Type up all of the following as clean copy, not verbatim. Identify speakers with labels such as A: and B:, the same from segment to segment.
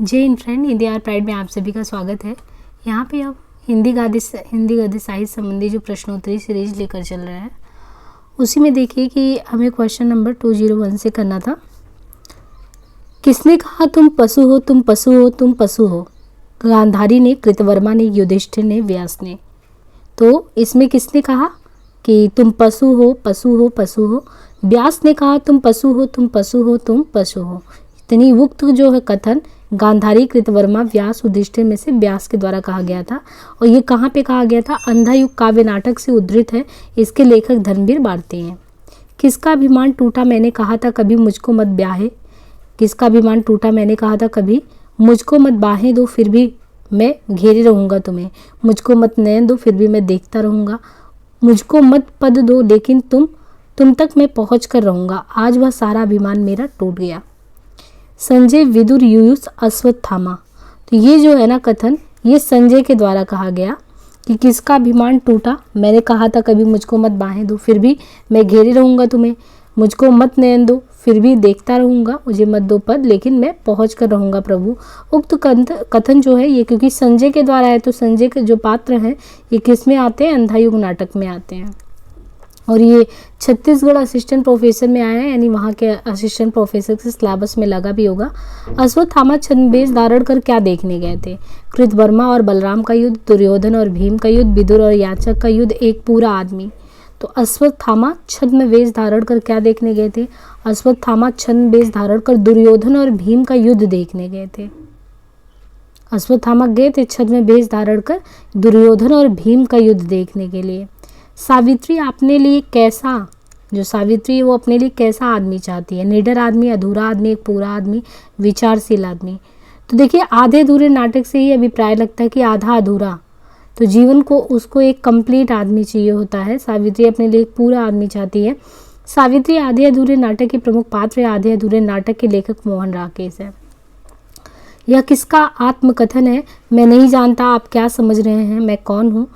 A: जय Hind friend, Hindi our pride में आप सभी का स्वागत है। यहाँ पे अब हिंदी गद्य साहित्य संबंधी जो प्रश्नोत्तरी सीरीज लेकर चल रहे हैं, उसी में देखिए कि हमें क्वेश्चन नंबर 201 से करना था। किसने कहा तुम पशु हो, तुम पशु हो, तुम पशु हो? गांधारी ने, कृतवर्मा ने, युधिष्ठिर ने, व्यास ने। तो इसमें किसने कहा कि तुम पशु हो, पशु हो, पशु हो? व्यास ने कहा तुम पशु हो, तुम पशु हो, तुम पशु हो। इतनी युक्त जो है कथन गांधारी, कृतवर्मा, व्यास, युधिष्ठिर में से व्यास के द्वारा कहा गया था। और ये कहाँ पे कहा गया था? अंधा युग काव्य नाटक से उद्धृत है। इसके लेखक धर्मवीर भारती हैं। किसका अभिमान टूटा मैंने कहा था कभी मुझको मत ब्याहे? किसका अभिमान टूटा मैंने कहा था कभी मुझको मत बाहें दो फिर भी मैं घेरे रहूँगा तुम्हें। मुझको मत नयन दो फिर भी मैं देखता रहूँगा। मुझको मत पद दो लेकिन तुम तक मैं पहुँच कर रहूँगा। आज वह सारा अभिमान मेरा टूट गया। संजय, विदुर, युयुष, अश्वत्थामा। तो ये जो है ना कथन, ये संजय के द्वारा कहा गया कि किसका अभिमान टूटा मैंने कहा था कभी मुझको मत बाहें दो फिर भी मैं घेरे रहूँगा तुम्हें। मुझको मत नयन दो फिर भी देखता रहूँगा। मुझे मत दो पद लेकिन मैं पहुँच कर रहूँगा प्रभु। उक्त कथन जो है ये क्योंकि संजय के द्वारा है, तो संजय के जो पात्र हैं ये किस में आते हैं? अंधा युग नाटक में आते हैं। और ये छत्तीसगढ़ असिस्टेंट प्रोफेसर में आया है, यानी वहाँ के असिस्टेंट प्रोफेसर के सिलेबस में लगा भी होगा। अश्वत्थामा छद्मवेश धारण कर क्या देखने गए थे? कृतवर्मा और बलराम का युद्ध, दुर्योधन और भीम का युद्ध, विदुर और याचक का युद्ध, एक पूरा आदमी। तो अश्वत्थामा छद्मवेश धारण कर क्या देखने गए थे? अश्वत्थामा छद्मवेश धारण कर दुर्योधन और भीम का युद्ध देखने गए थे। अश्वत्थामा गए थे छद्मवेश धारण कर दुर्योधन और भीम का युद्ध देखने के लिए। सावित्री अपने लिए कैसा, जो सावित्री है वो अपने लिए कैसा आदमी चाहती है? निडर आदमी, अधूरा आदमी, एक पूरा आदमी, विचारशील आदमी। तो देखिए आधे अधूरे नाटक से ही अभिप्राय लगता है कि आधा अधूरा, तो जीवन को उसको एक कंप्लीट आदमी चाहिए होता है। सावित्री अपने लिए एक पूरा आदमी चाहती है। सावित्री आधे अधूरे नाटक के प्रमुख पात्र है। आधे अधूरे नाटक के लेखक मोहन राकेश है। यह किसका आत्मकथन है? मैं नहीं जानता आप क्या समझ रहे हैं, मैं कौन हूँ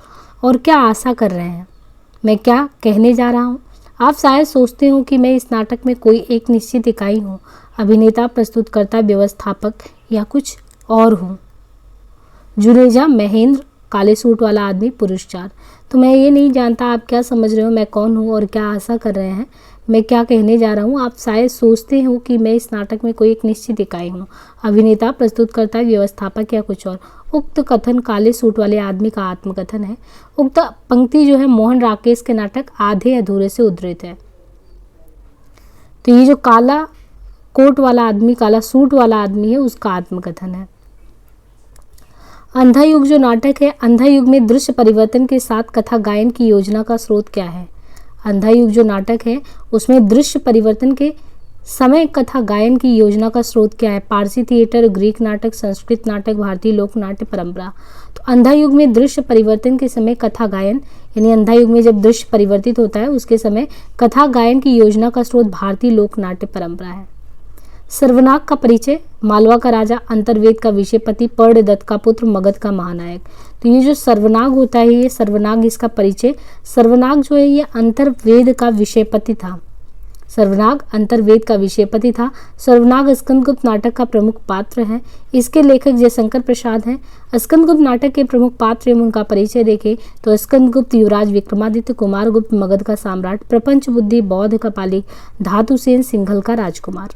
A: और क्या आशा कर रहे हैं, मैं क्या कहने जा रहा हूँ। आप शायद सोचते हो कि मैं इस नाटक में कोई एक निश्चित इकाई हूँ, अभिनेता, प्रस्तुतकर्ता, व्यवस्थापक या कुछ और हूँ। जुनेजा, महेंद्र, काले सूट वाला आदमी, पुरुष 4। तो मैं ये नहीं जानता आप क्या समझ रहे हो, मैं कौन हूँ और क्या आशा कर रहे हैं, मैं क्या कहने जा रहा हूँ। आप शायद सोचते हो कि मैं इस नाटक में कोई एक निश्चित इकाई हूँ, अभिनेता, प्रस्तुतकर्ता, व्यवस्थापक या कुछ और। उक्त कथन काले सूट वाले आदमी का आत्मकथन है। उक्त पंक्ति जो है मोहन राकेश के नाटक आधे अधूरे से उद्धृत है। तो ये जो काला कोट वाला आदमी, काला सूट वाला आदमी है, उसका आत्मकथन है। अंधा युग जो नाटक है, अंधा युग में दृश्य परिवर्तन के साथ कथा गायन की योजना का स्रोत क्या है? अंधा युग जो नाटक है उसमें दृश्य परिवर्तन के समय कथा गायन की योजना का स्रोत क्या है? पारसी थिएटर, ग्रीक नाटक, संस्कृत नाटक, भारतीय लोक नाट्य परंपरा। तो अंधा युग में दृश्य परिवर्तन के समय कथा गायन, यानी अंधा युग में जब दृश्य परिवर्तित होता है उसके समय कथा गायन की योजना का स्रोत भारतीय लोक नाट्य परंपरा है। सर्वनाग का परिचय, मालवा का राजा, अंतर्वेद का विषयपति, पर्णदत्त का पुत्र, मगध का महानायक। तो ये जो सर्वनाग होता है, ये सर्वनाग, इसका परिचय, सर्वनाग जो है ये अंतर्वेद का विषयपति था। सर्वनाग अंतर्वेद का विषयपति था। सर्वनाग स्कंदगुप्त नाटक का प्रमुख पात्र है। इसके लेखक जयशंकर प्रसाद हैं। स्कंदगुप्त नाटक के प्रमुख पात्र एवं उनका परिचय देखें तो स्कंदगुप्त युवराज विक्रमादित्य, कुमारगुप्त मगध का सम्राट, प्रपंच बुद्धि बौद्ध का पालिक, धातुसेन सिंघल का राजकुमार।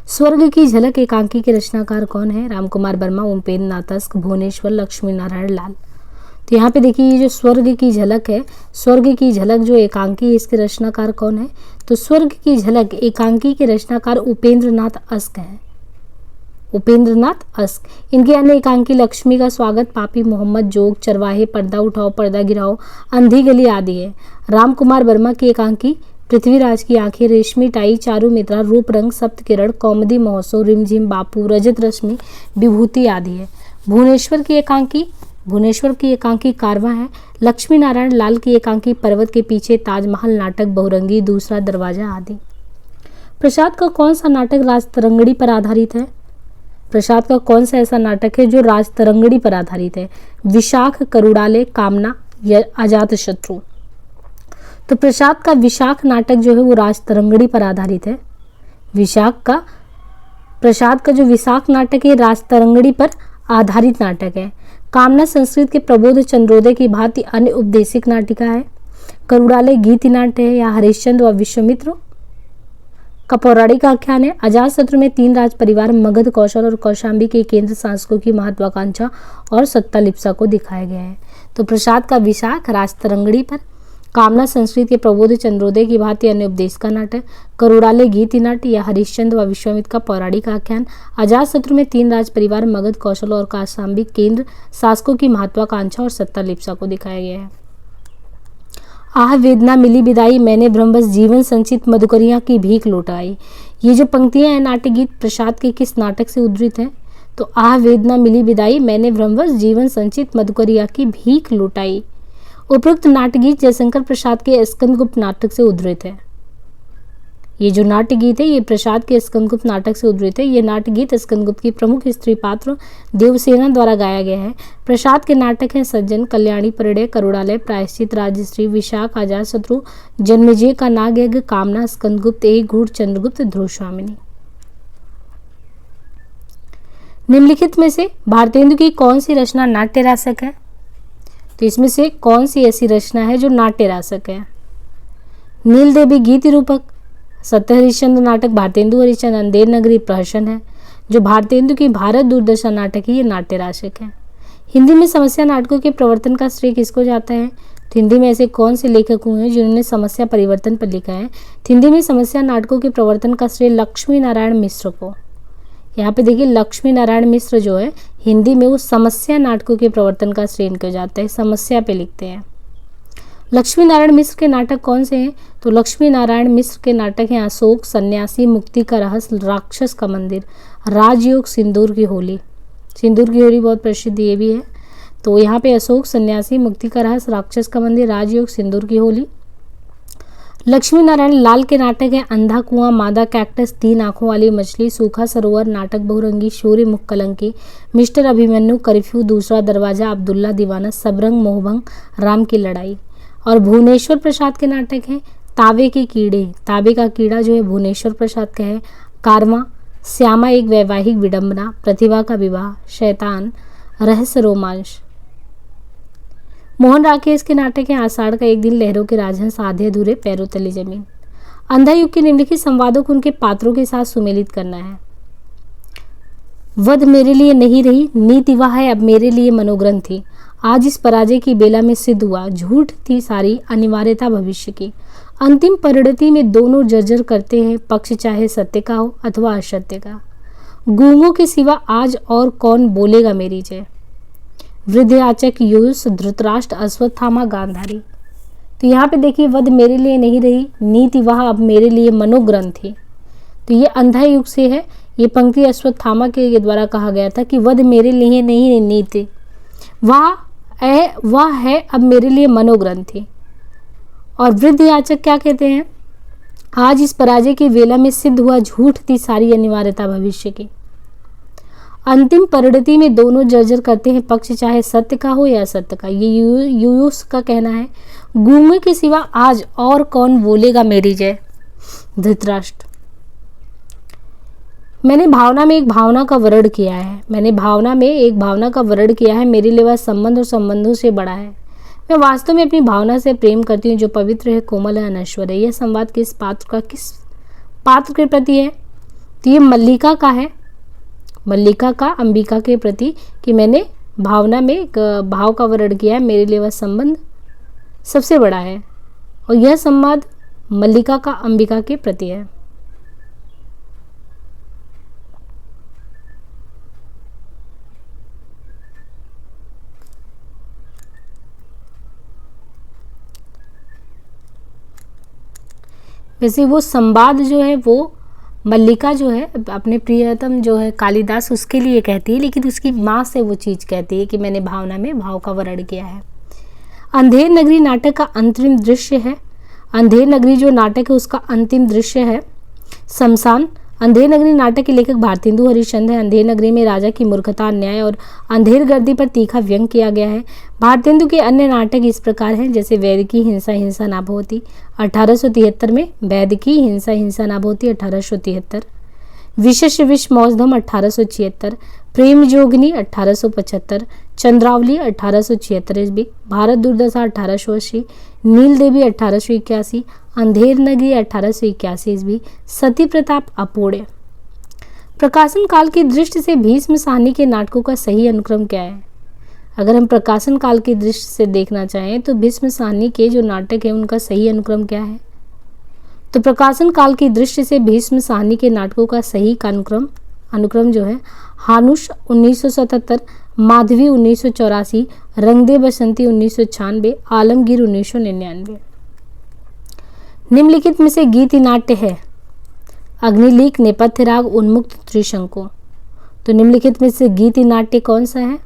A: स्वर्ग की झलक एकांकी के रचनाकार कौन है? रामकुमार वर्मा, उपेंद्र नाथ तस्क, भुवनेश्वर, लक्ष्मी नारायण लाल। तो यहाँ पे देखिए ये जो स्वर्ग की झलक है, स्वर्ग की झलक जो एकांकी है, इसके रचनाकार कौन है? तो स्वर्ग की झलक एकांकी के रचनाकार उपेंद्र नाथ अस्क हैं। उपेंद्र नाथ अस्क। इनके अन्य एकांकी लक्ष्मी का स्वागत, पापी मोहम्मद, जोग, चरवाहे, पर्दा उठाओ, पर्दा गिराओ, अंधी गली आदि है। रामकुमार वर्मा की एकांकी पृथ्वीराज की आंखें, रेशमी टाई, चारू मित्रा, रूप रंग, सप्त किरण, कौमुदी महोत्सव, रिमझिम, बापू, रजत रश्मि, विभूति आदि है। भुवनेश्वर की एकांकी कारवां है। लक्ष्मी नारायण लाल की एकांकी पर्वत के पीछे, ताजमहल नाटक, बहुरंगी, दूसरा दरवाजा आदि। प्रसाद का कौन सा नाटक राजतरंगड़ी पर आधारित है? प्रसाद का कौन सा ऐसा नाटक है जो राजतरंगड़ी पर आधारित है? विशाख, करुड़ालय, कामना या अजातशत्रु। तो प्रसाद का विशाख नाटक जो है वो राजतरंगड़ी पर आधारित है। विशाख का प्रसाद का जो विशाख नाटक है राजतरंगड़ी पर आधारित नाटक है। कामना संस्कृत के प्रबोध चंद्रोदय की भांति अन्य उपदेशिक नाटिका है। करुड़ालय गीति नाट्य है या हरिश्चंद्र व विश्वामित्र का पौराणिक आख्यान है। अजातशत्रु में 3 राज परिवार मगध, कौशल और कौशांबी के केंद्र शासकों की महत्वाकांक्षा और सत्ता लिप्सा को दिखाया गया है। तो प्रसाद का विशाख राजतरंगड़ी पर, कामना संस्कृत के प्रबोध चंद्रोदय की भांति अन्य उपदेश का नाटक, करुड़ालय गीति नाट्य या हरिश्चंद्र व विश्वामित्र का पौराणिक आख्यान, अजातशत्रु में 3 राज परिवार मगध, कौशल और कौशांबी केंद्र शासकों की महत्वाकांक्षा और सत्ता लिप्सा को दिखाया गया है। आह वेदना मिली विदाई, मैंने ब्रह्मवश जीवन संचित मधुकरिया की भीख लौटाई। ये जो पंक्तियां हैं नाट्य गीत प्रसाद के किस नाटक से उद्धृत हैं? तो आह वेदना मिली विदाई, मैंने ब्रह्मवश जीवन संचित मधुकरिया की भीख लौटाई। उपरोक्त नाट्य गीत जयशंकर प्रसाद के स्कंदगुप्त नाटक से उद्धृत है। ये जो नाट्य गीत है ये प्रसाद के स्कंदगुप्त नाटक से उद्धृत है। ये नाट्य गीत स्कंदगुप्त की प्रमुख स्त्री पात्र देवसेना द्वारा गाया गया है। प्रसाद के नाटक हैं सज्जन, कल्याणी, परिणय, करुड़ालय, प्रायश्चित, राजश्री, विशाख, अजातशत्रु, जन्मेजय का नागयज्ञ, कामना, स्कंदगुप्त, एक घूर, चंद्रगुप्त, ध्रुवस्वामिनी। निम्नलिखित में से भारतेंदु की कौन सी रचना नाट्य रासक है? तो इसमें से कौन सी ऐसी रचना है जो नाट्य रासक है? नील देवी गीति रूपक, सत्य हरिश्चंद्र नाटक, भारतेंदु हरिश्चंद्र, अंधेर नगरी प्रहसन है। जो भारतेंदु की भारत दूरदर्शन नाटक है ये नाट्य रासक है। हिंदी में समस्या नाटकों के प्रवर्तन का श्रेय किसको जाता है? तो हिंदी में ऐसे कौन से लेखक हुए हैं जिन्होंने समस्या परिवर्तन पर लिखा है? तो हिंदी में समस्या नाटकों के प्रवर्तन का श्रेय लक्ष्मी नारायण मिश्र को। यहाँ पे देखिए लक्ष्मी नारायण मिश्र जो है हिंदी में वो समस्या नाटकों के प्रवर्तन का श्रेय इनको जाता है, समस्या पे लिखते हैं। लक्ष्मी नारायण मिश्र के नाटक कौन से हैं? तो लक्ष्मी नारायण मिश्र के नाटक हैं अशोक, सन्यासी, मुक्ति का रहस्य, राक्षस का मंदिर, राजयोग, सिंदूर की होली। सिंदूर की होली बहुत प्रसिद्ध ये भी है। तो यहाँ पे अशोक, सन्यासी, मुक्ति का रहस्य, राक्षस का मंदिर, राजयोग, सिंदूर की होली। लक्ष्मी नारायण लाल के नाटक है अंधा कुआं, मादा कैक्टस, 3 आंखों वाली मछली, सूखा सरोवर, नाटक बहुरंगी, शौर्य मुख कलंकी, मिस्टर अभिमन्यु, कर्फ्यू, दूसरा दरवाजा, अब्दुल्ला दीवाना, सबरंग, मोहभंग, राम की लड़ाई। और भुवनेश्वर प्रसाद के नाटक हैं तावे के कीड़े, तावे का कीड़ा जो है भुवनेश्वर प्रसाद का है, कारवा, श्यामा एक वैवाहिक विडंबना, प्रतिभा का विवाह, शैतान, रहस्य रोमांच। मोहन राकेश के नाटक है आषाढ़ का एक दिन, लहरों के राजहंस, आधे अधूरे, पैरों तले जमीन। अंधा युग के निम्नलिखित संवादों को उनके पात्रों के साथ सुमेलित करना है। वध मेरे लिए नहीं रही, नीति वह है अब मेरे लिए मनोग्रंथ थी, आज इस पराजय की बेला में सिद्ध हुआ, झूठ थी सारी अनिवार्यता भविष्य की, अंतिम परिणति में दोनों जर्जर करते हैं, पक्ष चाहे सत्य का हो अथवा असत्य का, गूंगों के सिवा आज और कौन बोलेगा मेरी जय, वृद्ध याचक, यूयुस, धृतराष्ट्र, अश्वत्थामा, गांधारी। तो यहाँ पे देखिए वध मेरे लिए नहीं रही, नीति वह अब मेरे लिए मनोग्रंथ थी। तो ये अंधा युग से है। ये पंक्ति अश्वत्थामा के द्वारा कहा गया था कि वध मेरे लिए नहीं नीति वह है अब मेरे लिए मनोग्रंथ थी। और वृद्ध याचक क्या कहते हैं? आज इस पराजय की वेला में सिद्ध हुआ, झूठ थी सारी अनिवार्यता भविष्य की, अंतिम परिणति में दोनों जर्जर करते हैं, पक्ष चाहे सत्य का हो या असत्य का। ये यूयुस का कहना है, गूंगे के सिवा आज और कौन बोलेगा मेरी जय, धृतराष्ट्र। मैंने भावना में एक भावना का वर्णन किया है, मैंने भावना में एक भावना का वर्णन किया है, मेरे लिए वह संबंध और संबंधों से बड़ा है। मैं वास्तव में अपनी भावना से प्रेम करती हूँ जो पवित्र है, कोमल है, अनश्वर है। यह संवाद किस पात्र के प्रति है? तो ये मल्लिका का है, मल्लिका का अंबिका के प्रति, कि मैंने भावना में एक भाव का वर्णन किया है, मेरे लिए वह संबंध सबसे बड़ा है। और यह संवाद मल्लिका का अंबिका के प्रति है। वैसे वो संवाद जो है वो मल्लिका जो है अपने प्रियतम जो है कालिदास उसके लिए कहती है, लेकिन उसकी माँ से वो चीज़ कहती है कि मैंने भावना में भाव का वर्णन किया है। अंधेर नगरी नाटक का अंतिम दृश्य है। अंधेर नगरी जो नाटक है उसका अंतिम दृश्य है शमशान। अंधेर नगरी नाटक के लेखक भारतेंदु हरिश्चंद्र है। अंधेर नगरी में राजा की मूर्खता, अन्याय और अंधेर गर्दी पर तीखा व्यंग किया गया है। भारतेंदु के अन्य नाटक इस प्रकार हैं, जैसे वैद की हिंसा हिंसा ना भवति 1873 में, वैद की हिंसा हिंसा ना भवति 1873, विशेष विष मौसधम 1876, प्रेम जोगिनी 1875, चंद्रावली 1876 ईस्वी, भारत दुर्दशा 1880, नील देवी 1881, अंधेर नगरी 1881 ईस्वी, सती प्रताप अपूर्य। प्रकाशन काल की दृष्टि से भीष्म साहनी के नाटकों का सही अनुक्रम क्या है? अगर हम प्रकाशन काल की दृष्टि से देखना चाहें तो भीष्म साहनी के जो नाटक है उनका सही अनुक्रम क्या है? तो प्रकाशन काल की दृष्टि से भीष्म साहनी के नाटकों का सही अनुक्रम जो है हानुष 1977, माधवी 1984, रंग दे बसंती 1996, आलमगीर 1999। निम्नलिखित में से गीति नाट्य है? अग्निलीक, नेपथ्य राग, उन्मुक्त, त्रिशंकु। तो निम्नलिखित में से गीति नाट्य कौन सा है?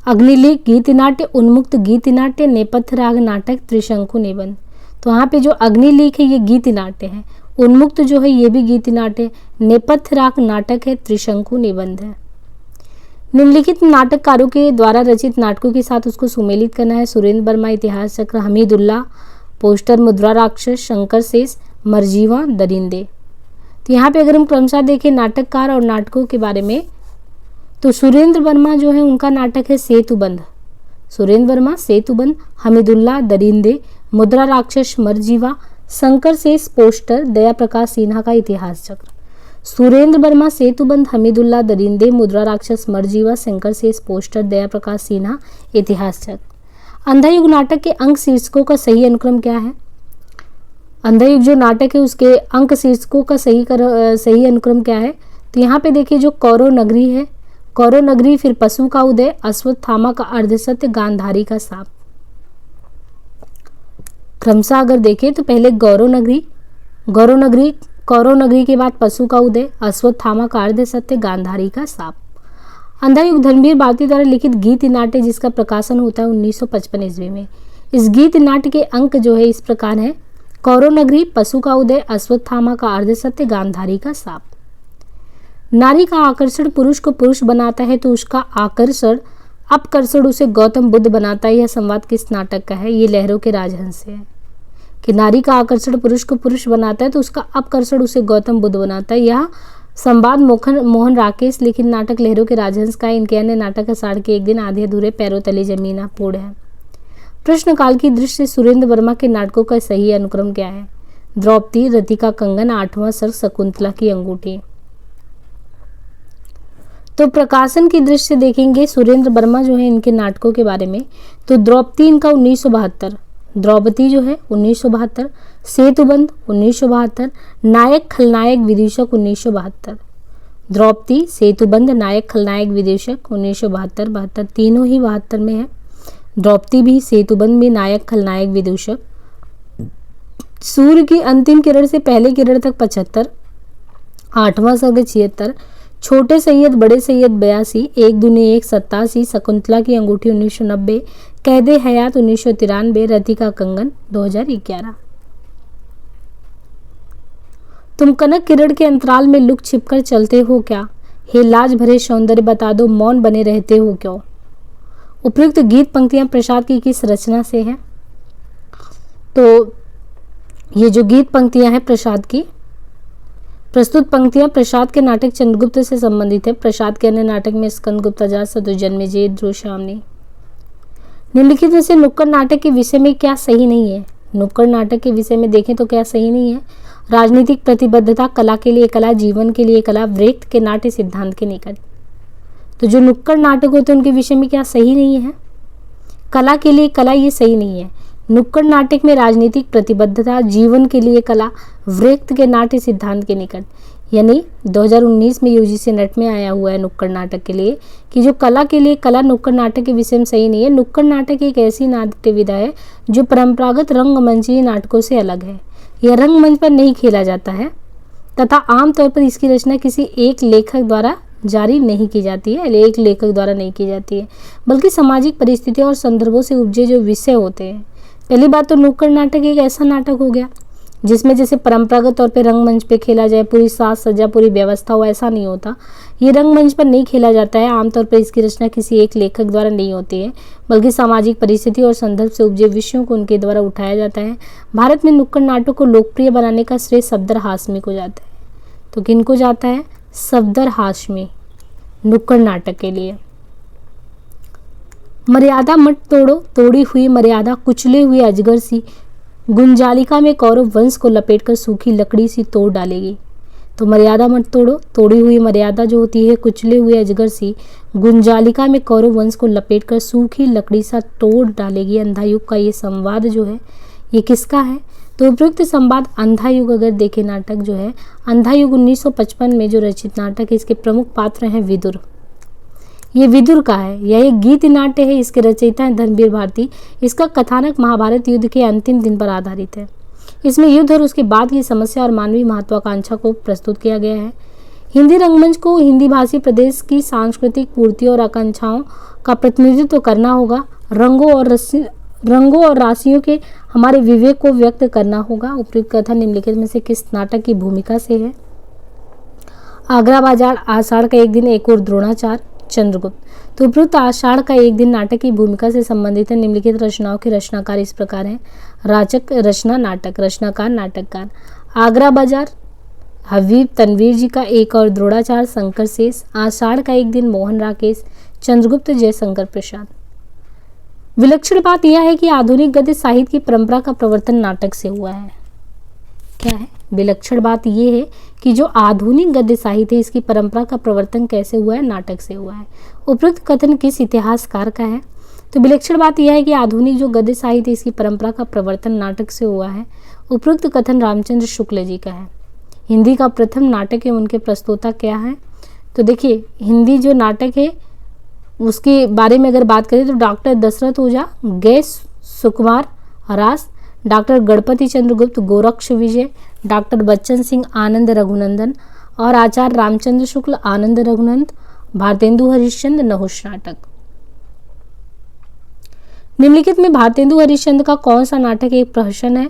A: अग्निलीक गीति नाट्य, उन्मुक्त गीति नाट्य, नेपथ्य राग नाटक, त्रिशंकु निबंध। तो यहाँ पे जो अग्निलीक है ये गीति नाट्य है, उन्मुक्त जो है ये भी गीति नाट्य, नेपथ्य राग नाटक है, त्रिशंकु निबंध है। निम्नलिखित नाटककारों के द्वारा रचित नाटकों के साथ उसको सुमेलित करना है। सुरेंद्र वर्मा इतिहास चक्र, हमीदुल्लाह पोस्टर, मुद्रा राक्षस, शंकर शेष, मरजीवा, दरिंदे। तो यहाँ पे अगर हम क्रमशः देखें नाटककार और नाटकों के बारे में तो सुरेंद्र वर्मा जो है उनका नाटक है सेतुबंध, सुरेंद्र वर्मा सेतुबंध, हमीदुल्लाह दरिंदे, मुद्रा राक्षस मरजीवा, शंकर शेष पोस्टर, दया प्रकाश सिन्हा का इतिहास चक्र। सुरेंद्र वर्मा सेतुबंध, हमीदुल्लाह दरिंदे, मुद्रा राक्षस मरजीवा, शंकर शेष पोस्टर, दया प्रकाश सिन्हा इतिहास चक्र। अंधा युग नाटक के अंक शीर्षकों का सही अनुक्रम क्या है? अंधा युग जो नाटक है उसके अंक शीर्षकों का सही अनुक्रम क्या है? तो यहाँ पे देखिए जो कौरव नगरी है, कौरव नगरी, फिर पशु का उदय, अश्वत्थामा का अर्धसत्य, गांधारी का साप। क्रमशः अगर देखें तो पहले कौरव नगरी के बाद पशु का उदय, अश्वत्थामा का अर्धसत्य, गांधारी का साप। अंधा युग धर्मवीर भारती द्वारा लिखित गीत नाट्य जिसका प्रकाशन होता है 1955 ईस्वी में। इस गीत नाट्य के अंक जो है इस प्रकार है: कौरव नगरी, पशु का उदय, अश्वत्थामा का अर्धसत्य, गांधारी का साप। नारी का आकर्षण पुरुष को पुरुष बनाता है तो उसका अपकर्षण उसे गौतम बुद्ध बनाता है। यह संवाद किस नाटक का है? ये लहरों के राजहंस से है कि नारी का आकर्षण पुरुष को पुरुष बनाता है तो उसका अपकर्षण उसे गौतम बुद्ध बनाता है। यह संवाद मोहन राकेश लिखित नाटक लहरों के राजहंस का है। इनके अन्य नाटक आषाढ़ के एक दिन, आधे अधूरे, पैरों तले जमीन, पूर्ण है। प्रश्न काल की दृष्टि से सुरेंद्र वर्मा के नाटकों का सही अनुक्रम क्या है? द्रौपदी, रति का कंगन, आठवां सर्ग, शकुंतला की अंगूठी। तो प्रकाशन की दृष्टि से देखेंगे सुरेंद्र वर्मा जो है इनके नाटकों के बारे में तो द्रौपदी इनका 1972, द्रौपदी जो है 1972, सेतुबंध 1972, नायक खलनायक विदूषक 1972। द्रौपदी, सेतुबंध, नायक खलनायक विदूषक 1972, तीनों ही 72 में है। द्रौपदी भी, सेतुबंध में, नायक खलनायक विदूषक। सूर्य की अंतिम किरण से पहले किरण तक 75, आठवां सर्ग 76, छोटे सैयद बड़े सैयद 82, एक दूनी एक 87, शकुंतला की अंगूठी 1990, कैदे हयात 1993, रति का कंगन 2011। तुम कनक किरण के अंतराल में लुक छिपकर चलते हो क्या? हे लाज भरे सौंदर्य बता दो मौन बने रहते हो क्यों? उपयुक्त गीत पंक्तियां प्रसाद की किस रचना से हैं? तो ये जो गीत पंक्तियां हैं प्रसाद की, प्रस्तुत पंक्तियां प्रसाद के नाटक चंद्रगुप्त से संबंधित है। प्रसाद के अन्य नाटक में स्कंदगुप्त, अजातशत्रु, जन्मेजय, ध्रुवशामनी। निम्नलिखित में से नुक्कड़ नाटक के विषय में क्या सही नहीं है? नुक्कड़ नाटक के विषय में देखें तो क्या सही नहीं है? राजनीतिक प्रतिबद्धता, कला के लिए कला, जीवन के लिए कला, व्यक्त के नाट्य सिद्धांत के निकट। तो जो नुक्कड़ नाटक होते हैं उनके विषय में क्या सही नहीं है? कला के लिए कला, ये सही नहीं है। नुक्कड़ नाटक में राजनीतिक प्रतिबद्धता, जीवन के लिए कला, व्यक्त के नाट्य सिद्धांत के निकट। यानी 2019 में यूजीसी नेट में आया हुआ है नुक्कड़ नाटक के लिए कि जो कला के लिए कला नुक्कड़ नाटक के विषय में सही नहीं है। नुक्कड़ नाटक एक ऐसी नाट्य विधा है जो परंपरागत रंगमंचीय नाटकों से अलग है। यह रंगमंच पर नहीं खेला जाता है तथा आमतौर पर इसकी रचना किसी एक लेखक द्वारा जारी नहीं की जाती है, एक लेखक द्वारा नहीं की जाती है, बल्कि सामाजिक परिस्थितियों और संदर्भों से उपजे जो विषय होते हैं। पहली बात तो नुक्कड़ नाटक एक ऐसा नाटक हो गया जिसमें जैसे परंपरागत तौर पे रंगमंच पे खेला जाए, पूरी साज सज्जा, पूरी व्यवस्था हो, ऐसा नहीं होता। ये रंगमंच पर नहीं खेला जाता है। आमतौर पर इसकी रचना किसी एक लेखक द्वारा नहीं होती है, बल्कि सामाजिक परिस्थिति और संदर्भ से उपजे विषयों को उनके द्वारा उठाया जाता है। भारत में नुक्कड़ नाटक को लोकप्रिय बनाने का श्रेय सफदर हाशमी को जाता है। तो किनको जाता है? सफदर हाशमी, नुक्कड़ नाटक के लिए। मर्यादा मत तोड़ो, तोड़ी हुई मर्यादा कुचले हुए अजगर सी गुंजालिका में कौरव वंश को लपेटकर सूखी लकड़ी सी तोड़ डालेगी। तो मर्यादा मत तोड़ो, तोड़ी हुई मर्यादा जो होती है कुचले हुए अजगर सी गुंजालिका में कौरव वंश को लपेटकर सूखी लकड़ी सा तोड़ डालेगी। अंधा युग का ये संवाद जो है ये किसका है? तो उपयुक्त संवाद अंधा युग अगर देखे नाटक जो है अंधा युग 1955 में जो रचित नाटक है, इसके प्रमुख पात्र हैं विदुर। ये विदुर का है, यह एक गीत नाट्य है। इसके रचयिता हैं धर्मवीर भारती। इसका कथानक महाभारत युद्ध के अंतिम दिन पर आधारित है। इसमें युद्ध और उसके बाद की समस्या और मानवीय महत्वाकांक्षा को प्रस्तुत किया गया है। हिंदी रंगमंच को हिंदी भाषी प्रदेश की सांस्कृतिक पूर्ति और आकांक्षाओं का प्रतिनिधित्व करना होगा। रंगों और राशियों के हमारे विवेक को व्यक्त करना होगा। उपयुक्त कथन निम्नलिखित में से किस नाटक की भूमिका से है? आगरा बाजार, आषाढ़ का एक दिन, एक और द्रोणाचार्य, चंद्रगुप्त। तो उपयुक्त आषाढ़ का एक दिन नाटक की भूमिका से संबंधित है। निम्नलिखित रचनाओं के रचनाकार इस प्रकार हैं। राचक रचना नाटक, रचनाकार नाटककार। आगरा बाजार हबीब तनवीर जी का, एक और द्रोणाचार्य शंकर शेष। आषाढ़ का एक दिन मोहन राकेश, चंद्रगुप्त जयशंकर प्रसाद। विलक्षण बात यह है कि आधुनिक गद्य साहित्य की परंपरा का प्रवर्तन नाटक से हुआ है। क्या है? विलक्षण बात यह है कि जो आधुनिक गद्य साहित्य है इसकी परंपरा का प्रवर्तन कैसे हुआ है? नाटक से हुआ है। उपयुक्त कथन किस इतिहासकार का है? तो विलक्षण बात यह है कि आधुनिक जो गद्य साहित्य इसकी परंपरा का प्रवर्तन नाटक से हुआ है। उपयुक्त कथन रामचंद्र शुक्ल जी का है। हिंदी का प्रथम नाटक है, उनके प्रस्तोता क्या है? तो देखिए हिंदी जो नाटक है उसके बारे में अगर बात करें तो डॉक्टर दशरथ ओझा, गैस सुकुमार हरास, डॉक्टर गणपति चंद्रगुप्त गोरक्ष विजय, डॉक्टर बच्चन सिंह आनंद रघुनंदन और आचार्य रामचंद्र शुक्ल आनंद रघुनंद, भारतेंदु हरिश्चंद्र नहुष नाटक। निम्नलिखित में भारतेंदु हरिश्चंद्र का कौन सा नाटक एक प्रहसन है?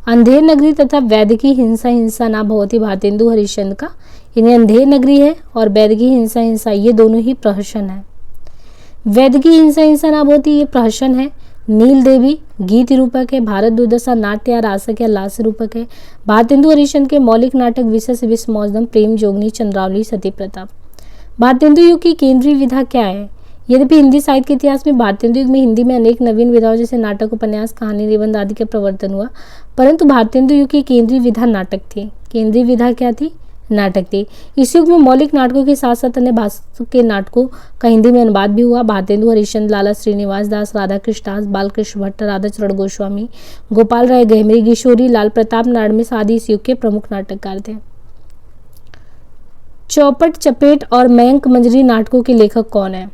A: अंधेर नगरी तथा वैदकी हिंसा हिंसा ना भवती भारतेंदु हरिश्चंद्र का। इन्हें अंधेर नगरी है और वैदकी हिंसा हिंसा ये दोनों ही प्रहसन है। वैदकी हिंसा हिंसा ना भवती ये प्रहसन है। नील देवी गीत रूपक है। भारत दुर्दशा नाट्य या रासक या लास्य रूपक है। भारतेंदु हरिश्चंद्र के मौलिक नाटक विषय से विस्मौसम, प्रेम जोगनी, चंद्रावली, सती प्रताप। भारतेंदु युग की केंद्रीय विधा क्या है? यद्यपि हिंदी साहित्य के इतिहास में भारतेंदु युग में हिंदी में अनेक नवीन विधाओं जैसे नाटक, उपन्यास, कहानी, निबंध आदि का प्रवर्तन हुआ, परंतु भारतेंदु युग की केंद्रीय विधा नाटक थी। केंद्रीय विधा क्या थी? नाटक थी। इस युग में मौलिक नाटकों के साथ साथ अन्य भाषाओं के नाटकों का हिंदी में अनुवाद भी हुआ। भारतेंदु हरिश्चंद्र, लाला श्रीनिवास दास, राधा कृष्ण दास, बालकृष्ण भट्ट, राधा चरण गोस्वामी, गोपाल राय गहमरी, किशोरी लाल, प्रताप नारायण मिश्र आदि इस युग के प्रमुख नाटककार थे। चौपट, चपेट और मयंक मंजरी नाटकों के लेखक कौन है?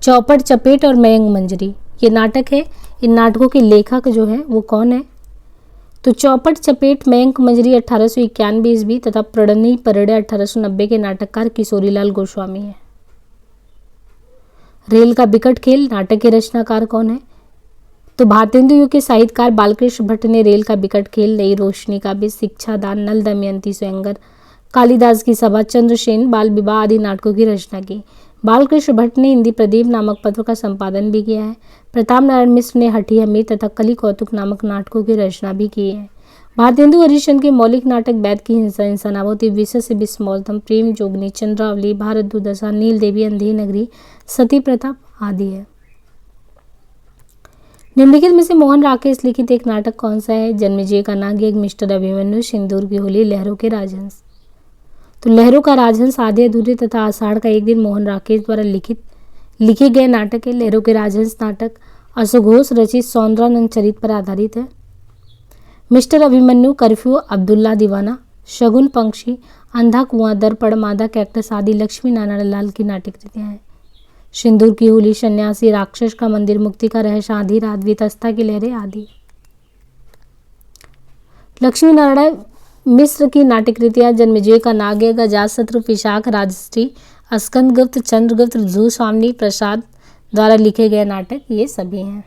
A: चौपट, चपेट और मयंक मंजरी ये नाटक है। इन नाटकों के लेखक जो है वो कौन है? तो चौपट, चपेट, मयंक मंजरी 1891 ईस्वी तथा प्रणनी परड़े 1890 के नाटककार किशोरीलाल गोस्वामी है। रेल का बिकट खेल नाटक के रचनाकार कौन है? तो भारतेंदु युग के साहित्यकार बालकृष्ण भट्ट ने रेल का बिकट खेल, नई रोशनी का बीज, शिक्षा दान, नल दमयंती, स्वयंवर, कालिदास की सभा, चंद्रसेन, बाल विवाह आदि नाटकों की रचना की। बालकृष्ण भट्ट ने हिंदी प्रदीप नामक पत्र का संपादन भी किया है। प्रताप नारायण मिश्र ने हठी हमीर तथा कली कौतुक नामक नाटकों की रचना भी की है। भारतेंदु हरिश्चंद्र के मौलिक नाटक वैद की हिंसा हिंसा ना भवती, विषय से विस्मौसम, प्रेम जोगनी, चंद्रावली, भारत दुर्दशा, नील देवी, अंधेर नगरी, सती प्रताप आदि है। निम्नलिखित में से मोहन राकेश लिखित एक नाटक कौन सा है? जन्मेजय का नाग, एक मिस्टर अभिमन्यु, सिंदूर की होली, लहरों के राजहंस। तो लहरों का राजहंस, आधे अधूरे तथा आषाढ़ का एक दिन मोहन राकेश द्वारा लिखे गए नाटक है। लहरों के राजहंस नाटक अशोघोष रचित सौंदरानंद चरित पर आधारित है। मिस्टर अभिमन्यु, कर्फ्यू, अब्दुल्ला दीवाना, शगुन पंक्षी, अंधा कुआं, दर्पण, मादा कैक्टस आदि लक्ष्मी नारायण लाल की नाट्य कृतियां हैं। सिंदूर की होली, सन्यासी, राक्षस का मंदिर, मुक्ति का रहस्य, आधी रात, वितस्ता की लहरें आदि। लक्ष्मी नारायण मिश्र की नाट्यकृतियां जन्मेजय का नाग, अजातशत्रु, पिशाक, राजश्री, स्कंदगुप्त, चंद्रगुप्त, भूस्वामिनी प्रसाद द्वारा लिखे गए नाटक ये सभी हैं।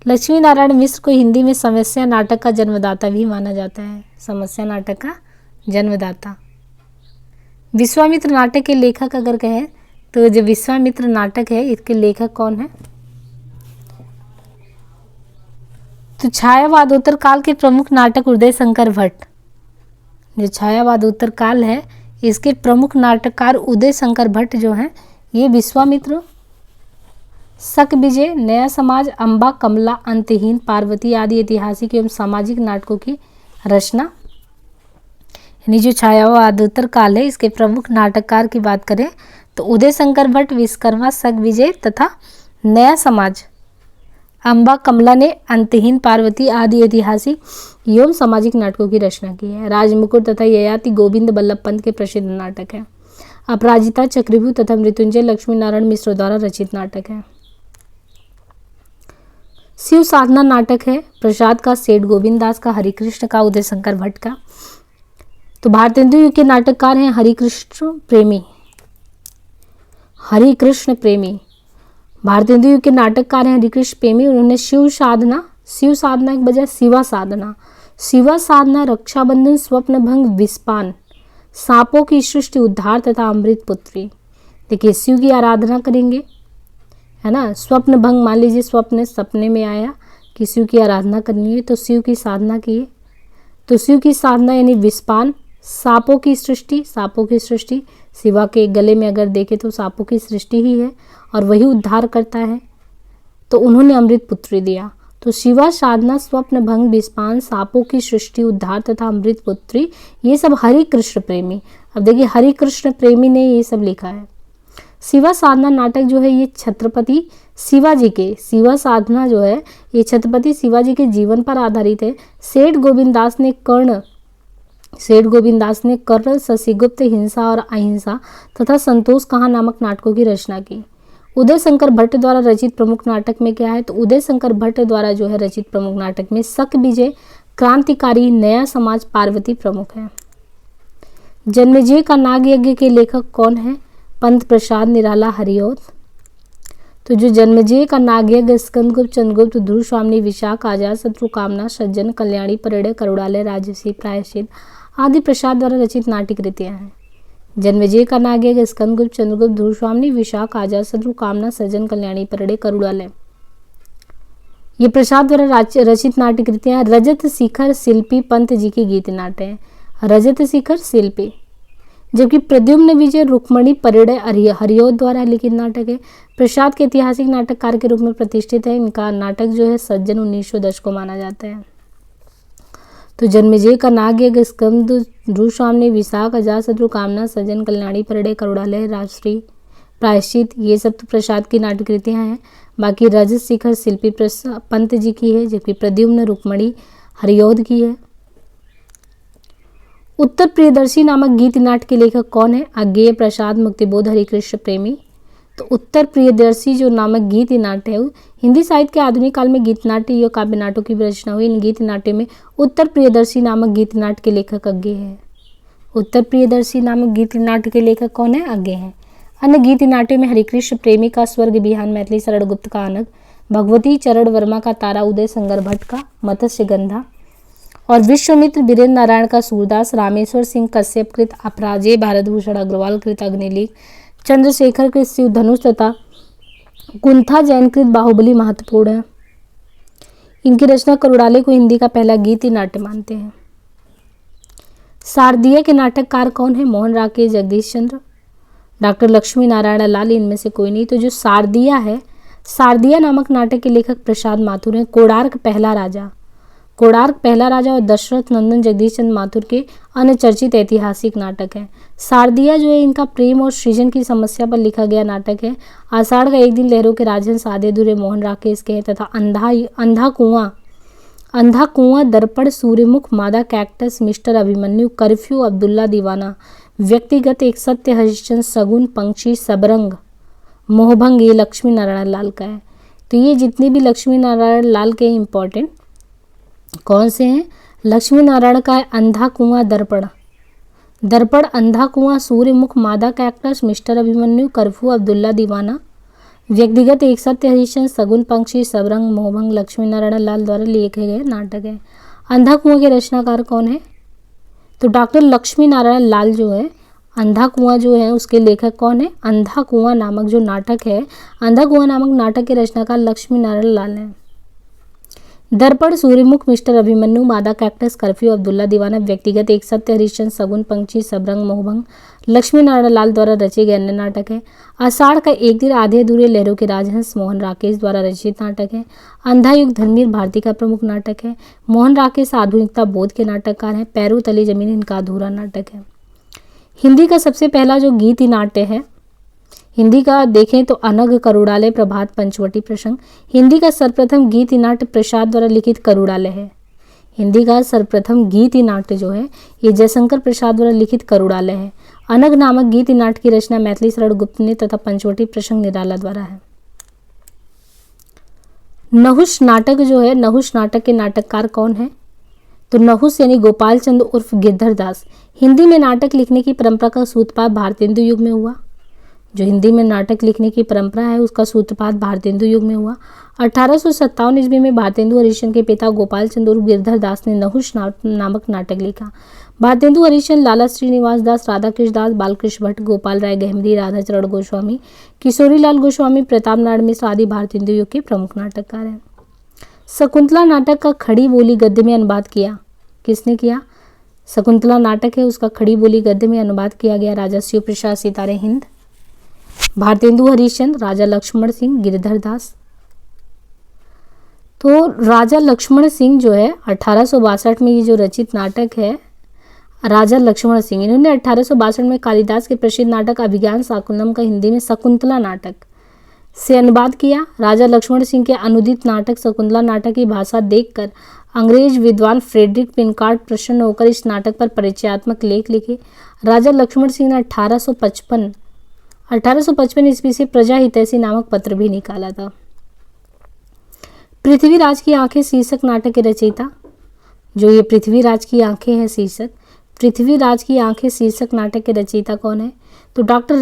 A: लक्ष्मी नारायण मिश्र को हिंदी में समस्या नाटक का जन्मदाता भी माना जाता है। समस्या नाटक का जन्मदाता। विश्वामित्र नाटक के लेखक अगर कहें तो जो विश्वामित्र नाटक है इसके लेखक कौन है? तो छायावादोत्तर काल के प्रमुख नाटक उदय शंकर भट्ट जो छायावाद उत्तर काल है इसके प्रमुख नाटककार उदय शंकर भट्ट जो हैं ये विश्वामित्र, शक विजय, नया समाज, अम्बा, कमला, अंतहीन, पार्वती आदि ऐतिहासिक एवं सामाजिक नाटकों की रचना। यानी जो छायावाद उत्तर काल है इसके प्रमुख नाटककार की बात करें तो उदय शंकर भट्ट, विश्वकर्मा, शक विजय तथा नया समाज, अम्बा, कमला ने अंतहीन, पार्वती आदि ऐतिहासिक एवं सामाजिक नाटकों की रचना की है। राजमुकुट तथा ययाति गोविंद बल्लभ पंत के प्रसिद्ध नाटक है। अपराजिता, चक्रव्यूह तथा मृत्युंजय लक्ष्मी नारायण मिश्र द्वारा रचित नाटक है। शिव साधना नाटक है प्रसाद का, सेठ गोविंद दास का, हरिकृष्ण का, उदय शंकर भट्ट का। तो भारतेंदु युग के नाटककार हैं हरिकृष्ण प्रेमी। हरिकृष्ण प्रेमी भारतेंदु युग के नाटककार हैं हरिकृष्ण प्रेमी। उन्होंने शिव साधना एक बजाय शिवा साधना, रक्षाबंधन, स्वप्न भंग, विस्पान, सांपों की सृष्टि, उद्धार तथा अमृत पुत्री। देखिए शिव की आराधना करेंगे, है ना। स्वप्न भंग, मान लीजिए सपने में आया कि शिव की आराधना करनी है तो शिव की साधना किए, तो शिव की साधना यानी विस्पान। सांपों की सृष्टि, शिवा के गले में अगर देखे तो सांपों की सृष्टि ही है और वही उद्धार करता है, तो उन्होंने अमृत पुत्री दिया। तो शिवा साधना, स्वप्न भंग, विस्पान, सांपों की सृष्टि, उद्धार तथा अमृत पुत्री, ये सब हरिकृष्ण प्रेमी। अब देखिए हरिकृष्ण प्रेमी ने ये सब लिखा है। शिवा साधना नाटक जो है ये छत्रपति शिवाजी के, शिवा साधना जो है ये छत्रपति शिवाजी के जीवन पर आधारित है। सेठ गोविंद दास ने कर्ण, शशिगुप्त, हिंसा और अहिंसा तथा संतोष कहाँ नामक नाटकों की रचना की। उदय शंकर भट्ट द्वारा रचित प्रमुख नाटक में क्या है, तो उदय शंकर भट्ट द्वारा जो है रचित प्रमुख नाटक में शक विजय, क्रांतिकारी, नया समाज, पार्वती प्रमुख है। जन्मेजय का नाग यज्ञ के लेखक कौन है, पंत प्रसाद निराला, हरिऔध। तो जो जन्मेजय का नाग यज्ञ स्कंदगुप्त, चंद्रगुप्त, ध्रुव स्वामी, विशाख, आजाद शत्रु, कामना, सज्जन, कल्याणी, परिणय, करुड़ालय, राजसी, प्रायश्चित आदि प्रसाद द्वारा रचित नाट्य कृतियां हैं। जन्मेजय का नाग यज्ञ स्कंदगुप्त, चंद्रगुप्त, ध्रुव स्वामी, विशाख, आजाद शत्रु, कामना, सज्जन, कल्याणी, परिणय, करुड़ालय ये प्रसाद द्वारा रचित नाट्य कृतियां। रजत शिखर शिल्पी पंत जी की गीत नाट्य है। रजत शिखर शिल्पी, जबकि प्रद्युम्न विजय, रुक्मणी, परिणय, हरिऔध द्वारा लिखित नाटक है। प्रसाद के ऐतिहासिक नाटककार के रूप में प्रतिष्ठित है। इनका नाटक जो है सज्जन 1910 को माना जाता है। तो जन्मेजय का नाग यज्ञ स्कंद, ध्रुव स्वामी, विशाख, अजातशत्रु, कामना, सज्जन, कल्याणी, परिणय, करुड़ालय, राजश्री, प्रायश्चित ये सब तो प्रसाद की नाट्य कृतियां हैं। बाकी रजत शिखर शिल्पी पंत जी की है, जबकि प्रद्युम्न, रुक्मणी, हरिऔध की है। उत्तर प्रियदर्शी नामक गीत नाट्य के लेखक कौन है, अज्ञेय प्रसाद, मुक्तिबोध, हरिकृष्ण प्रेमी। तो उत्तर प्रियदर्शी जो नामक गीत नाट्य है हिंदी साहित्य के आधुनिक काल में गीत नाट्य या काव्य नाटकों की रचना हुई। इन गीत नाट्य में उत्तर प्रियदर्शी नामक गीत नाट्य के लेखक अज्ञेय है। उत्तर प्रियदर्शी नामक गीत नाट्य के लेखक कौन है, अज्ञेय है। अन्य गीत नाट्य में हरिकृष्ण प्रेमी का स्वर्ग बिहान, मैथिली शरण गुप्त का अनग, भगवती चरण वर्मा का तारा, उदय शंकर भट्ट का मत्स्य गंधा और विश्वामित्र वीरेंद्र नारायण का सूरदास, रामेश्वर सिंह कश्यप कृत अपराजेय, भारतभूषण अग्रवाल कृत अग्निलीक, चंद्रशेखर कृत शिव धनुष तथा कुंथा जैन कृत बाहुबली महत्वपूर्ण है। इनकी रचना करुड़ालय को हिंदी का पहला गीत नाट्य मानते हैं। शारदीय के नाटककार कौन है, मोहन राकेश, जगदीश चंद्र, डॉक्टर लक्ष्मी नारायण लाल, इनमें से कोई नहीं। तो जो शारदीय है, शारदीय नामक नाटक के लेखक प्रसाद माथुर हैं। कोणार्क पहला राजा और दशरथ नंदन जगदीश चंद्र माथुर के अन्य चर्चित ऐतिहासिक नाटक है। शारदीय जो है इनका प्रेम और सृजन की समस्या पर लिखा गया नाटक है। आषाढ़ का एक दिन, लहरों के राजहंस, आधे अधूरे, मोहन राकेश के हैं तथा अंधा कुआं, दर्पण, सूर्यमुख, मादा cactus, mister Abhimanyu, curfew, Abdullah दीवाना, व्यक्तिगत, एक सत्य, हरिश्चंद्र, सगुन, पंक्षी, सबरंग, मोहभंग ये लक्ष्मी नारायण लाल का है। तो ये जितने भी लक्ष्मी नारायण लाल के इंपॉर्टेंट कौन से हैं, लक्ष्मी नारायण का है अंधा कुआं, दर्पण, अंधा कुआं, सूर्यमुख, मादा cactus, mister Abhimanyu, curfew, Abdullah दीवाना, व्यक्तिगत, एक सत्य, हरिश्चंद्र, सगुन, पंक्षी, सबरंग, मोहभंग लक्ष्मी नारायण लाल द्वारा लिखे गए नाटक है। अंधा कुआं के रचनाकार कौन है, तो डॉक्टर लक्ष्मी नारायण लाल जो है, अंधा कुआं जो है उसके लेखक कौन है, अंधा कुआं नामक जो नाटक है, अंधा कुआं नामक नाटक के रचनाकार लक्ष्मी नारायण लाल हैं। दर्पण, सूर्यमुख, मिस्टर अभिमन्यु, मादा कैक्टस, कर्फ्यू, अब्दुल्ला दीवाना, व्यक्तिगत, एक सत्य, हरिश्चंद्र, सगुन, पंक्षी, सबरंग, मोहभंग लक्ष्मी नारायण लाल द्वारा रचे गए अन्य नाटक है। आषाढ़ का एक दिन, आधे अधूरे, लहरों के राजहंस मोहन राकेश द्वारा रचित नाटक है। अंधा युग, धर्मवीर भारती का प्रमुख नाटक है। मोहन राकेश आधुनिकता बोध के नाटककार हैं। पैरों तले जमीन इनका अधूरा नाटक है। हिंदी का सबसे पहला जो गीत नाट्य है, हिंदी का देखें तो अनघ, करुड़ालय, प्रभात, पंचवटी, प्रसंग। हिंदी का सर्वप्रथम गीत नाट्य प्रसाद द्वारा लिखित करुड़ालय है। हिंदी का सर्वप्रथम गीत नाट्य जो है ये जयशंकर प्रसाद द्वारा लिखित करुड़ालय है। अनघ नामक गीत नाट्य की रचना मैथिली शरण गुप्त ने तथा पंचवटी प्रसंग निराला द्वारा है। नहुष नाटक जो है, नहुष नाटक के नाटककार कौन है? तो नहुष यानी गोपाल चंद उर्फ गिरधर दास। हिंदी में नाटक लिखने की परंपरा का सूत्रपात भारतेंदु युग में हुआ। जो हिंदी में नाटक लिखने की परंपरा है उसका सूत्रपात भारतेंदु युग में हुआ। 1857 ईस्वी में भारतेंदु हरिश्चंद्र के पिता गोपाल चंद उर्फ गिरधर दास ने नहुष नामक नाटक लिखा। भारतेंदु हरिश्चंद्र लाला श्रीनिवास दास, राधा कृष्ण दास, बालकृष्ण भट्ट, गोपाल राय गहमरी, राधा चरण गोस्वामी, किशोरी लाल गोस्वामी, प्रताप नारायण मिश्र आदि भारतेंदु युग के प्रमुख नाटककार हैं। शकुंतला नाटक का खड़ी बोली गद्य में अनुवाद किया किसने किया? शकुंतला नाटक है उसका खड़ी बोली गद्य में अनुवाद किया गया राजा शिव प्रसाद सितारे हिंद, भारतेंदु हरिश्चंद्र, राजा लक्ष्मण सिंह, गिरधर दास। तो राजा लक्ष्मण सिंह जो है 1862 में ये जो रचित नाटक है राजा लक्ष्मण सिंह, इन्होंने 1862 में कालिदास के प्रसिद्ध नाटक अभिज्ञान शाकुंतलम का हिंदी में शकुंतला नाटक से अनुवाद किया। राजा लक्ष्मण सिंह के अनुदित नाटक शकुंतला नाटक की भाषा देखकर अंग्रेज विद्वान फ्रेडरिक पिनकार्ड प्रसन्न होकर इस नाटक पर परिचयात्मक लेख लिखे। राजा लक्ष्मण सिंह ने 1855 ईस्वी से प्रजा हितैषी नामक पत्र भी निकाला था। पृथ्वीराज की आंखें शीर्षक नाटक के रचयिता, जो ये पृथ्वीराज की आंखें हैं शीर्षक, पृथ्वीराज की आंखें शीर्षक नाटक के रचयिता कौन है? तो डॉक्टर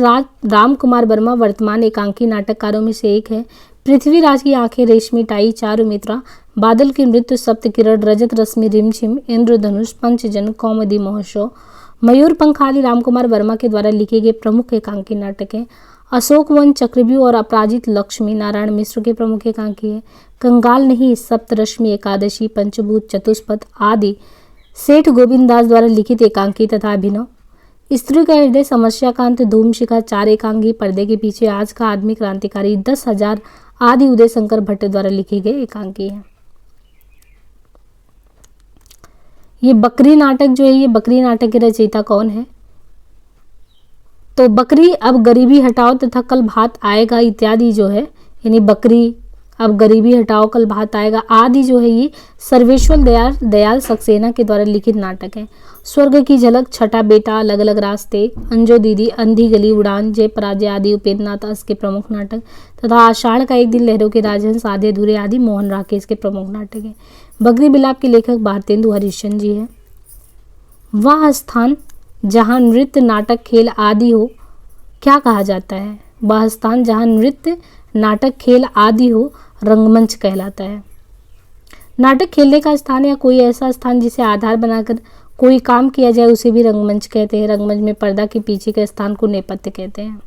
A: राम कुमार वर्मा वर्तमान एकांकी नाटककारों में से एक है। पृथ्वीराज की आंखें, रेशमी टाई, चारुमित्रा, बादल की मृत्यु, सप्त किरण, रजत रश्मि, रिमझिम, इंद्रधनुष, पंचजन, कौमुदी महोत्सव, मयूर पंख आदि रामकुमार वर्मा के द्वारा लिखे गए प्रमुख एकांकी नाटक हैं। अशोक वन, चक्रव्यूह और अपराजित लक्ष्मी नारायण मिश्र के प्रमुख एकांकी है। कंगाल नहीं, सप्तरश्मि, एकादशी, पंचभूत, चतुष्पद आदि सेठ गोविंद दास द्वारा लिखित एकांकी तथा अभिनव। स्त्री का हृदय, समस्याकांत, धूमशिखा, चार एकांकी, पर्दे के पीछे, आज का आदमी, क्रांतिकारी, 10,000 आदि उदय शंकर भट्ट द्वारा लिखे गए एकांकी हैं। ये बकरी नाटक जो है ये बकरी नाटक के रचयिता कौन है? तो बकरी अब गरीबी हटाओ तथा कल भात आएगा इत्यादि जो है, यानी बकरी अब गरीबी हटाओ कल भात आएगा आदि जो है ये सर्वेश्वर दयाल सक्सेना के द्वारा लिखित नाटक है। स्वर्ग की झलक, छठा बेटा, अलग अलग रास्ते, अंजो दीदी, अंधी गली, उड़ान, जय पराजय आदि उपेंद्र नाथ दास के प्रमुख नाटक तथा आषाढ़ का एक दिन, लहरों के राजहंस, आधे अधूरे आदि मोहन राकेश के प्रमुख नाटक है। बकरी बिलाप के लेखक भारतेंदु हरिश्चंद्र जी है। वह स्थान जहाँ नृत्य, नाटक, खेल आदि हो क्या कहा जाता है? वह स्थान जहाँ नृत्य, नाटक, खेल आदि हो रंगमंच कहलाता है। नाटक खेलने का स्थान या कोई ऐसा स्थान जिसे आधार बनाकर कोई काम किया जाए उसे भी रंगमंच कहते हैं। रंगमंच में पर्दा के पीछे के स्थान को नेपथ्य कहते हैं।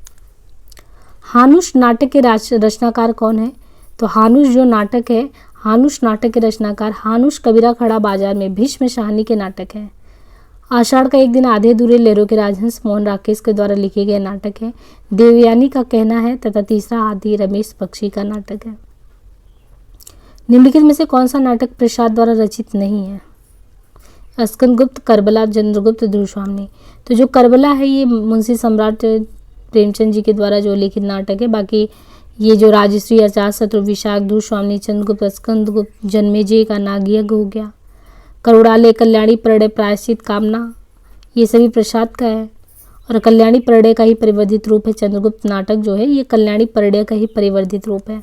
A: हानुष नाटक के रचनाकार कौन है? तो हानुष जो नाटक है, हानुष नाटक के रचनाकार हानुष कबीरा खड़ा बाजार में भीष्म शाहनी के नाटक है। आषाढ़ का एक दिन, आधे दूरे, लहरों के राजहंस मोहन राकेश के द्वारा लिखे गए नाटक है। देवयानी का कहना है तथा तीसरा आदि रमेश बख्शी का नाटक है। निम्नलिखित में से कौन सा नाटक प्रसाद द्वारा रचित नहीं है? स्कंदगुप्त, करबला, चंद्रगुप्त, ध्रुवस्वामिनी। तो जो करबला है ये मुंशी सम्राट प्रेमचंद जी के द्वारा जो लिखित नाटक है। बाकी ये जो राजश्री, अजातशत्रु, विशाख, ध्रुवस्वामिनी, चंद्रगुप्त, स्कंदगुप्त, जन्मेजय का नागयज्ञ हो गया, करुड़ालय, कल्याणी, परडय, प्रायश्चित, कामना, ये सभी प्रसाद का है। और कल्याणी परडय का ही परिवर्धित रूप है। चंद्रगुप्त नाटक जो है ये कल्याणी परडय का ही परिवर्धित रूप है।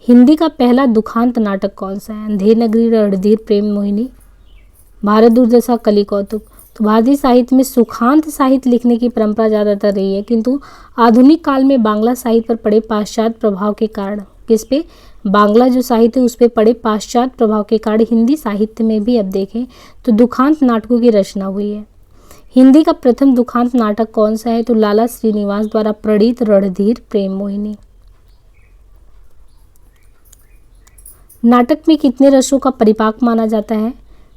A: हिंदी का पहला दुखांत नाटक कौन सा है? अंधेर नगरी, रणधीर, प्रेम मोहिनी, भारत दुर्दशा, कली कौतुक। तो भारतीय साहित्य में सुखांत साहित्य लिखने की परंपरा ज़्यादातर रही है, किंतु आधुनिक काल में बांग्ला साहित्य पर पड़े पाश्चात्य प्रभाव के कारण, किस पे? बांग्ला जो साहित्य उस पर पड़े पाश्चात्य प्रभाव के कारण हिंदी साहित्य में भी अब देखें तो दुखांत नाटकों की रचना हुई है। हिंदी का प्रथम दुखांत नाटक कौन सा है? तो लाला श्रीनिवास द्वारा प्रणीत रणधीर, प्रेम मोहिनी। नाटक में कितने रसों का परिपाक माना जाता है?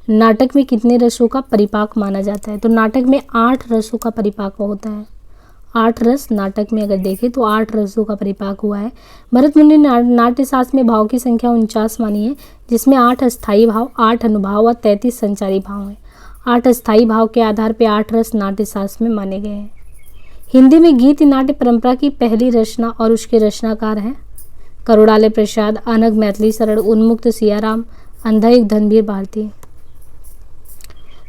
A: नाटक में कितने रसों का परिपाक माना जाता है? तो नाटक में 8 रसों का परिपाक होता है। 8 रस नाटक में अगर देखें तो 8 रसों का परिपाक हुआ है। भरत मुनि ने नाट्यशास्त्र में भाव की संख्या 49 मानी है, जिसमें 8 अस्थायी भाव, 8 अनुभाव और 33 संचारी भाव हैं। 8 अस्थायी भाव के आधार पर 8 रस नाट्यशास्त्र में माने गए हैं। हिंदी में गीत नाट्य परंपरा की पहली रचना और उसके रचनाकार हैं करुड़ालय प्रसाद, अनग मैथिली शरण, उन्मुक्त सियाराम, अंधा एक धनवीर भारती।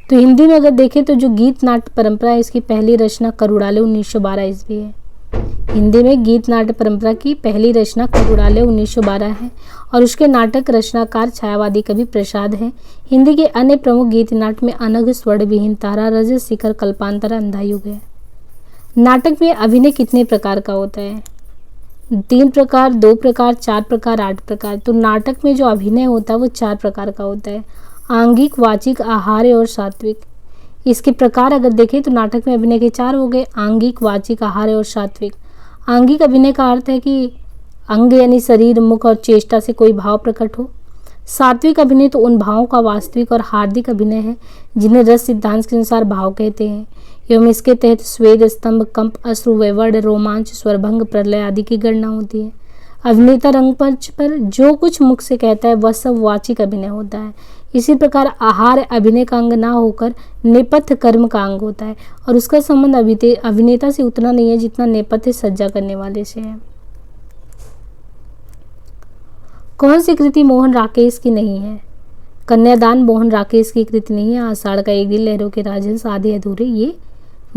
A: तो हिंदी में अगर देखें तो जो गीत नाट्य परंपरा है इसकी पहली रचना करुड़ालय 1912 ईस्वी है। हिंदी में गीत नाट्य परंपरा की पहली रचना करुड़ालय 1912 है और उसके नाटक रचनाकार छायावादी कवि प्रसाद हैं। हिंदी के अन्य प्रमुख गीत नाट्य में अनग, स्वर्णविहीन, तारा, रजत शिखर, कल्पांतरा, अंधा युग है। नाटक में अभिनय कितने प्रकार का होता है? 3 प्रकार, 2 प्रकार, 4 प्रकार, 8 प्रकार। तो नाटक में जो अभिनय होता है वो 4 प्रकार का होता है, आंगिक, वाचिक, आहार्य और सात्विक। इसके प्रकार अगर देखें तो नाटक में अभिनय के 4 हो गए, आंगिक, वाचिक, आहार्य और सात्विक। आंगिक अभिनय का अर्थ है कि अंग यानी शरीर, मुख और चेष्टा से कोई भाव प्रकट हो। सात्विक अभिनय तो उन भावों का वास्तविक और हार्दिक अभिनय है जिन्हें रस सिद्धांत के अनुसार भाव कहते हैं एवं इसके तहत स्वेद, स्तंभ, कंप, अश्रु, वैवर्ण, रोमांच, स्वरभंग, प्रलय आदि की गणना होती है। अभिनेता रंगमंच पर जो कुछ मुख से कहता है वह सब वाचिक अभिनय होता है। इसी प्रकार आहार अभिनय का अंग ना होकर नेपथ्य कर्म का अंग होता है और उसका संबंध अभिनेता से उतना नहीं है जितना नेपथ्य सज्जा करने वाले से है। कौन सी कृति मोहन राकेश की नहीं है? कन्यादान मोहन राकेश की कृति नहीं है। आषाढ़ का एक दिन, लहरों के राजहंस, आधे अधूरे, ये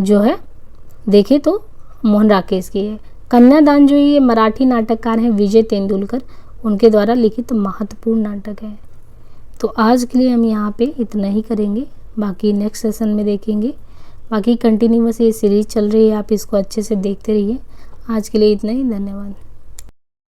A: जो है देखे तो मोहन राकेश की है। कन्यादान जो ये मराठी नाटककार हैं विजय तेंदुलकर, उनके द्वारा लिखित महत्वपूर्ण नाटक है। तो आज के लिए हम यहाँ पे इतना ही करेंगे, बाकी नेक्स्ट सेशन में देखेंगे। बाकी कंटिन्यूअस ये सीरीज चल रही है, आप इसको अच्छे से देखते रहिए। आज के लिए इतना ही, धन्यवाद।